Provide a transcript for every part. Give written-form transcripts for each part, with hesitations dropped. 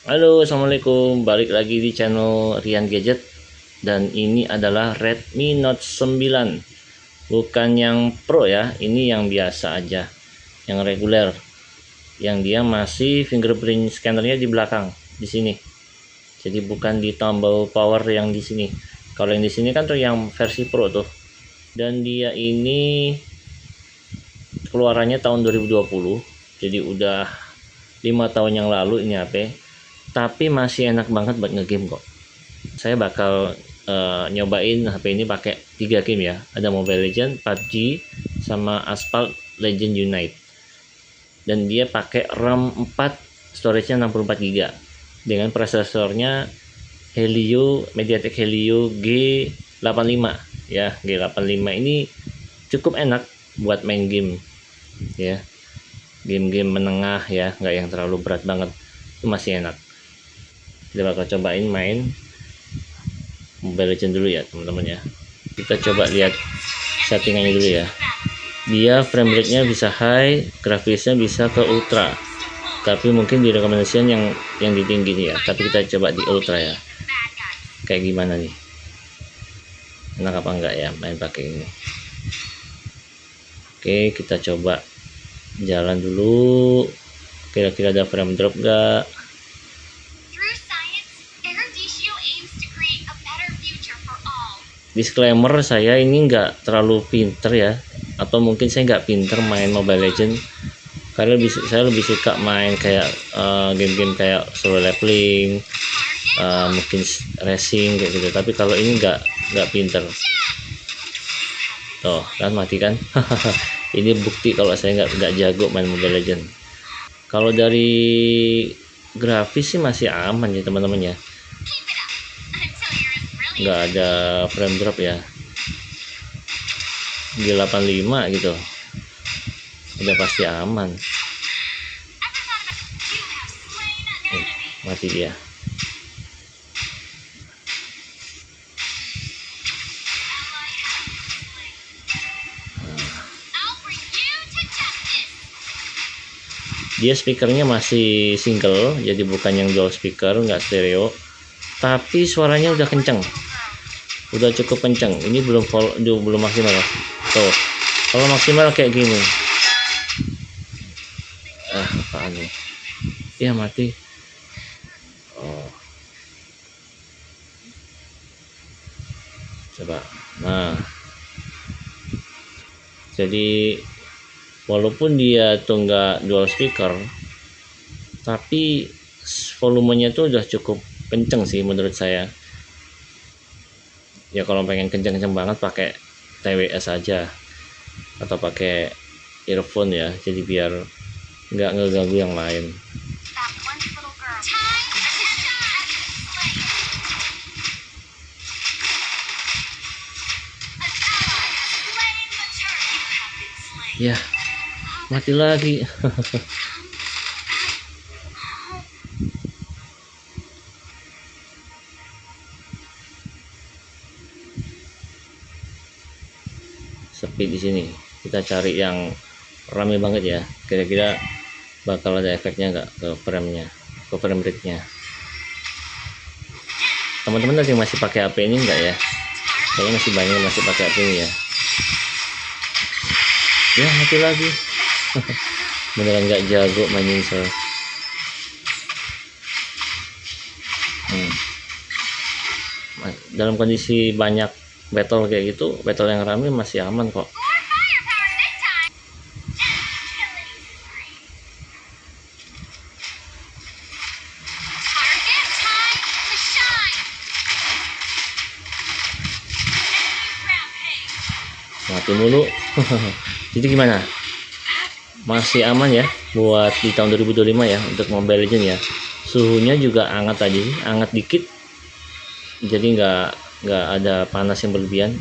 Halo, assalamualaikum. Balik lagi di channel Rian Gadget. Dan ini adalah Redmi Note 9. Bukan yang Pro ya, ini yang biasa aja, yang reguler. Yang dia masih fingerprint scannernya di belakang, di sini. Jadi bukan di tombol power yang di sini. Kalau yang di sini kan tuh yang versi Pro tuh. Dan dia ini keluarannya tahun 2020. Jadi udah 5 tahun yang lalu ini HP. Tapi masih enak banget buat ngegame kok. Saya bakal nyobain HP ini pakai 3 game ya. Ada Mobile Legends, PUBG, sama Asphalt Legend Unite. Dan dia pakai RAM 4, storage-nya 64 GB. Dengan prosesornya MediaTek Helio G85 ya. G85 ini cukup enak buat main game ya. Game-game menengah ya, nggak yang terlalu berat banget. Itu masih enak. Kita bakal cobain main Mobile Legends dulu ya teman-teman ya. Kita coba lihat settingannya dulu ya. Dia frame rate-nya bisa high, grafisnya bisa ke ultra. Tapi mungkin direkomendasikan yang di tinggi nih ya. Tapi kita coba di ultra ya. Kayak gimana nih? Enak apa enggak ya main pakai ini? Oke, kita coba jalan dulu. Kira-kira ada frame drop enggak? Disclaimer, saya ini nggak terlalu pinter ya, atau mungkin saya nggak pinter main Mobile Legends, karena saya lebih suka main kayak game-game kayak solo leveling, mungkin racing kayak gitu. Tapi kalau ini nggak pinter. Tuh kan mati kan. Ini bukti kalau saya nggak jago main Mobile Legends. Kalau dari grafis sih masih aman ya teman-teman ya, nggak ada frame drop ya. Di 85 gitu udah pasti aman. Mati dia. Dia speakernya masih single, jadi bukan yang dual speaker, nggak stereo, tapi suaranya udah kenceng, udah cukup kenceng. Ini belum maksimal tuh. Kalau maksimal kayak gini, apaan nih ya, mati. Oh, coba. Nah, jadi walaupun dia tuh nggak dual speaker, tapi volumenya tuh udah cukup kenceng sih menurut saya ya. Kalau pengen kenceng-kenceng banget pakai TWS aja atau pakai earphone ya, jadi biar nggak ngeganggu yang lain. Ya, mati lagi. Sepi di sini. Kita cari yang rame banget ya. Kira-kira bakal ada efeknya nggak ke frame-nya, ke frame rate-nya. Teman-teman ada yang masih pakai HP ini nggak ya? Kayaknya masih banyak yang masih pakai HP ini ya. Ya, mati lagi. Beneran nggak jago main Insel. Dalam kondisi banyak battle kayak gitu, battle yang rame masih aman kok. Mati mulu. Jadi gimana? Masih aman ya buat di tahun 2025 ya untuk Mobile Legends ya. Suhunya juga hangat tadi, hangat dikit. Jadi nggak ada panas yang berlebihan.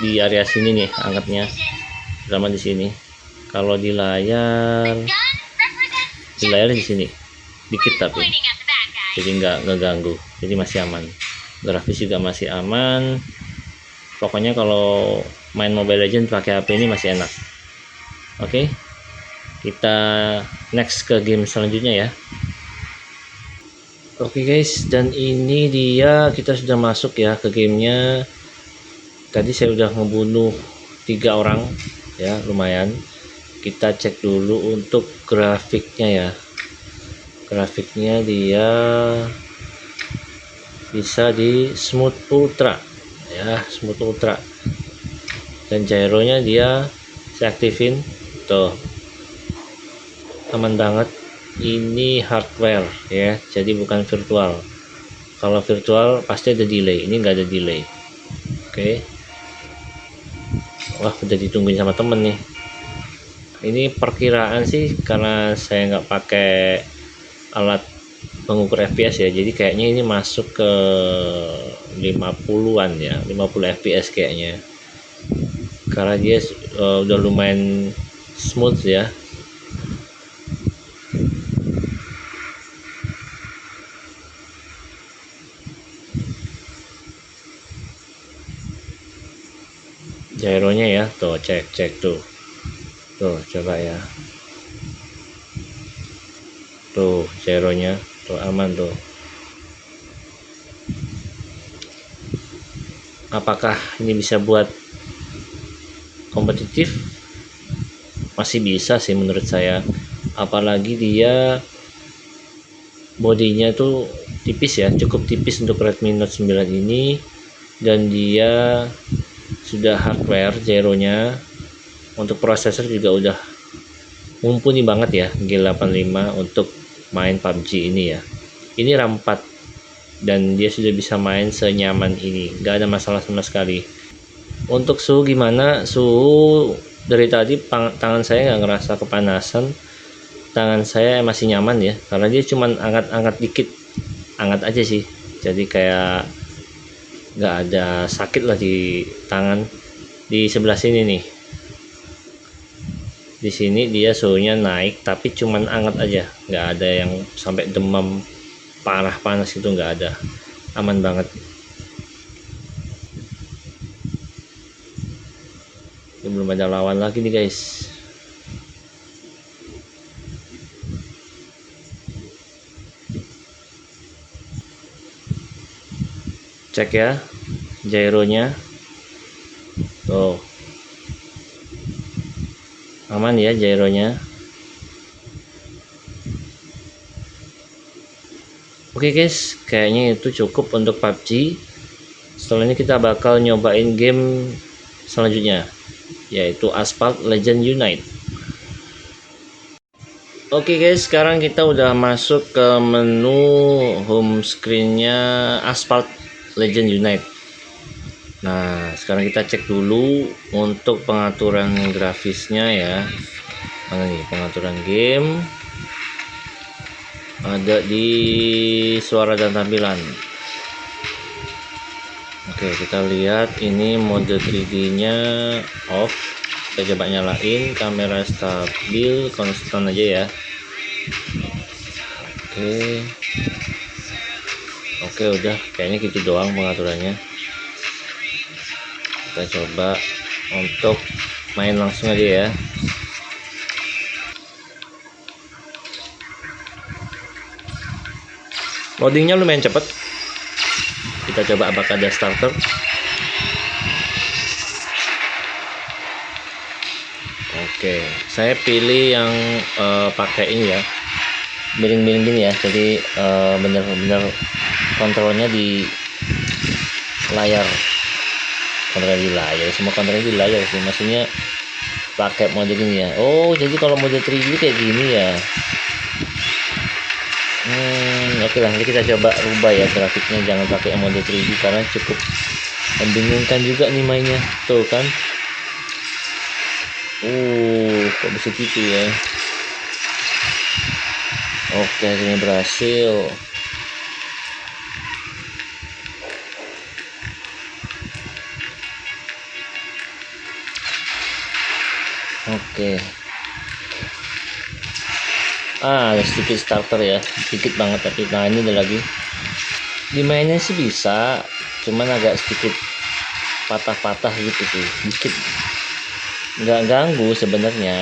Di area sini nih hangatnya, sama di sini. Kalau di layar di sini dikit, tapi jadi nggak ngeganggu, jadi masih aman. Grafis juga masih aman. Pokoknya kalau main Mobile Legends pakai HP ini masih enak. Oke, kita next ke game selanjutnya ya. Oke guys, dan ini dia kita sudah masuk ya ke gamenya. Tadi saya udah ngebunuh 3 orang ya, lumayan. Kita cek dulu untuk grafiknya ya. Grafiknya dia bisa di smooth ultra ya, smooth ultra. Dan gyronya dia saya aktifin tuh, aman banget. Ini hardware ya, jadi bukan virtual. Kalau virtual pasti ada delay, ini nggak ada delay. Oke. Wah, udah ditungguin sama temen nih. Ini perkiraan sih, karena saya nggak pakai alat pengukur FPS ya, jadi kayaknya ini masuk ke 50-an ya, 50 FPS kayaknya, karena dia udah lumayan smooth ya. Gyronya ya, tuh cek tuh coba ya, tuh gyronya tuh aman tuh. Apakah ini bisa buat kompetitif? Masih bisa sih menurut saya, apalagi dia bodinya tuh tipis ya, cukup tipis untuk Redmi Note 9 ini, dan dia sudah hardware gyronya. Untuk prosesor juga udah mumpuni banget ya, G85 untuk main PUBG ini ya. Ini RAM 4 dan dia sudah bisa main senyaman ini, gak ada masalah sama sekali. Untuk suhu gimana? Suhu dari tadi tangan saya nggak ngerasa kepanasan, tangan saya masih nyaman ya, karena dia cuman angkat-angkat dikit, hangat aja sih, jadi kayak nggak ada sakit lah di tangan. Di sebelah sini nih, di sini dia suhunya naik tapi cuman hangat aja, nggak ada yang sampai demam parah panas itu, nggak ada, aman banget. Ini belum ada lawan lagi nih guys. Cek ya gyronya tuh, aman ya gyronya. Oke guys, kayaknya itu cukup untuk PUBG. Setelah ini kita bakal nyobain game selanjutnya, yaitu Asphalt Legend Unite. Oke guys, sekarang kita udah masuk ke menu home screennya Asphalt Legend Unite. Nah, sekarang kita cek dulu untuk pengaturan grafisnya ya. Mana nih pengaturan game? Ada di suara dan tampilan. Oke, kita lihat ini mode 3D-nya off. Kita coba nyalain, kamera stabil, konstan aja ya. Oke, udah kayaknya gitu doang pengaturannya. Kita coba untuk main langsung aja ya. Loadingnya lumayan cepet. Kita coba apakah ada starter. Oke, saya pilih yang pakai ini ya, miring-miring gini ya, jadi bener-bener kontrolnya di layar, semua kontrolnya di layar sih, maksudnya pakai mode gini ya. Oh, jadi kalau mode 3D kayak gini ya. Oke lah, nanti kita coba rubah ya grafiknya, jangan pakai mode 3D karena cukup membingungkan juga nih mainnya. Tuh kan, kok bisa gitu ya. Oke, akhirnya berhasil. Oke. Ada sedikit starter ya, sedikit banget, tapi nah ini ada lagi. Dimainnya sih bisa, cuman agak sedikit patah-patah gitu sih, dikit. Nggak ganggu sebenarnya,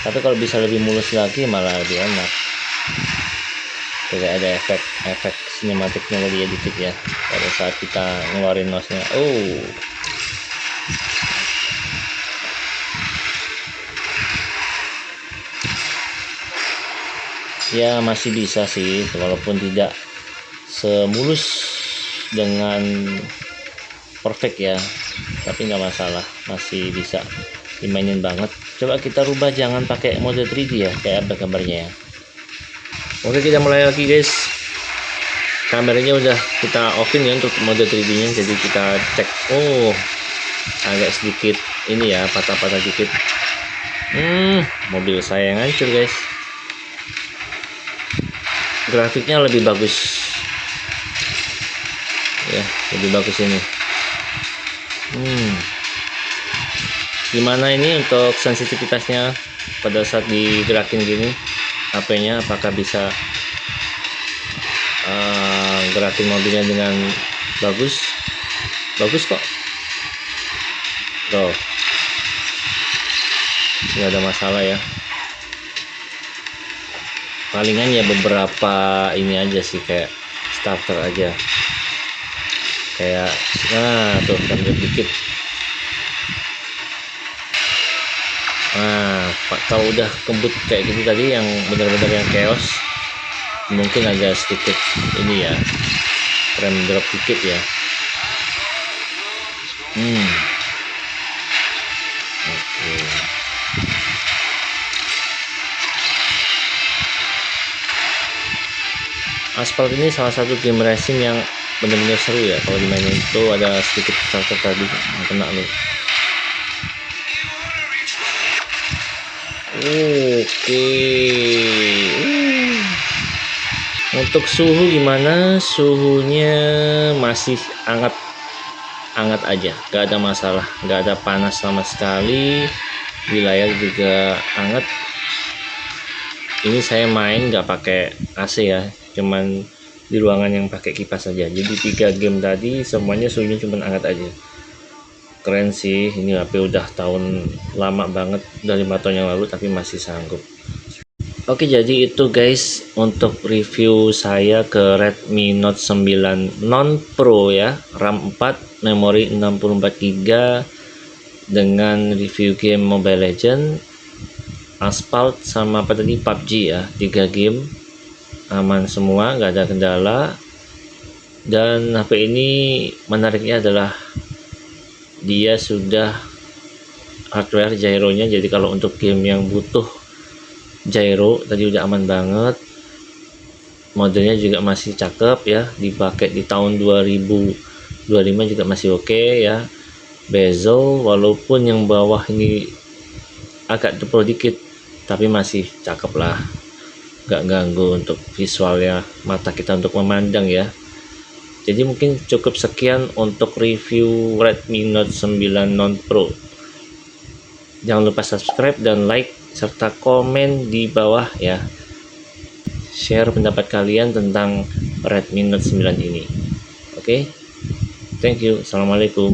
tapi kalau bisa lebih mulus lagi malah lebih enak. Tidak ada efek sinematiknya lagi ya dikit ya pada saat kita ngeluarin mouse-nya. Oh, ya masih bisa sih, walaupun tidak semulus dengan perfect ya, tapi nggak masalah, masih bisa dimainin banget. Coba kita rubah, jangan pakai mode 3D ya, kayak apa gambarnya ya. Oke, kita mulai lagi guys. Kameranya udah kita offin ya untuk mode 3D nya, jadi kita cek. Oh, agak sedikit ini ya, patah-patah dikit. Mobil saya yang hancur guys. Grafiknya lebih bagus ya, lebih bagus ini. Gimana ini untuk sensitivitasnya pada saat digerakin gini HP-nya, apakah bisa gerakin mobilnya dengan bagus kok. Tuh, nggak ada masalah ya. Palingan ya beberapa ini aja sih, kayak starter aja, kayak tuh kendor dikit. Kalau udah kebut kayak gitu tadi, yang benar-benar yang chaos, mungkin agak sedikit ini ya, frame drop dikit ya. Oke. Aspal ini salah satu game racing yang benar-benar seru ya kalau dimainin. Tuh ada sedikit starter tadi yang kena nih. Oke. Untuk suhu gimana? Suhunya masih hangat aja, gak ada masalah, gak ada panas sama sekali. Di layar juga hangat. Ini saya main gak pakai AC ya, cuman di ruangan yang pakai kipas saja. Jadi 3 game tadi semuanya suhunya cuman hangat aja. Keren sih, ini HP udah tahun lama banget, udah 5 tahun yang lalu tapi masih sanggup. Oke, jadi itu guys untuk review saya ke Redmi Note 9 Non Pro ya, RAM 4, memori 64GB, dengan review game Mobile Legends, Asphalt, sama apa tadi, PUBG ya. 3 game aman semua, nggak ada kendala. Dan HP ini menariknya adalah dia sudah hardware gyronya, jadi kalau untuk game yang butuh gyro tadi udah aman banget. Modelnya juga masih cakep ya, dipakai di tahun 2025 juga masih oke ya. Bezel walaupun yang bawah ini agak tebal dikit, tapi masih cakep lah, gak ganggu untuk visualnya mata kita untuk memandang ya. Jadi mungkin cukup sekian untuk review Redmi Note 9 Non Pro. Jangan lupa subscribe dan like serta komen di bawah ya. Share pendapat kalian tentang Redmi Note 9 ini. Oke. Thank you. Assalamualaikum.